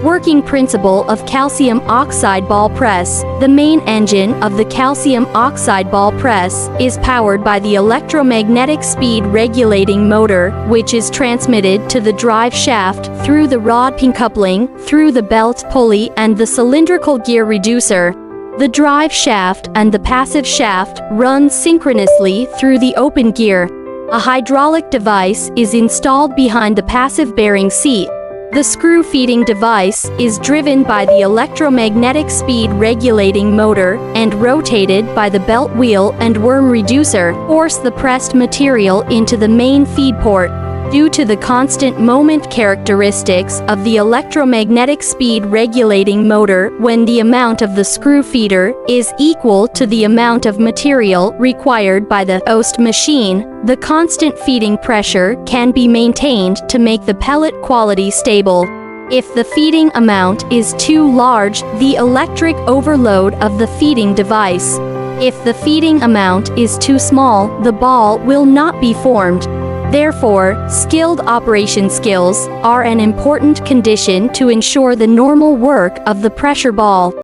Working principle of calcium oxide ball press. The main engine of the calcium oxide ball press is powered by the electromagnetic speed regulating motor, which is transmitted to the drive shaft through the rod pin coupling, through the belt pulley and the cylindrical gear reducer. The drive shaft and the passive shaft run synchronously through the open gear. A hydraulic device is installed behind the passive bearing seat. The screw feeding device is driven by the electromagnetic speed regulating motor and rotated by the belt wheel and worm reducer, force the pressed material into the main feed port. Due to the constant moment characteristics of the electromagnetic speed regulating motor, when the amount of the screw feeder is equal to the amount of material required by the host machine, the constant feeding pressure can be maintained to make the pellet quality stable. If the feeding amount is too large, the electric overload of the feeding device. If the feeding amount is too small, the ball will not be formed. Therefore, skilled operation skills are an important condition to ensure the normal work of the pressure ball.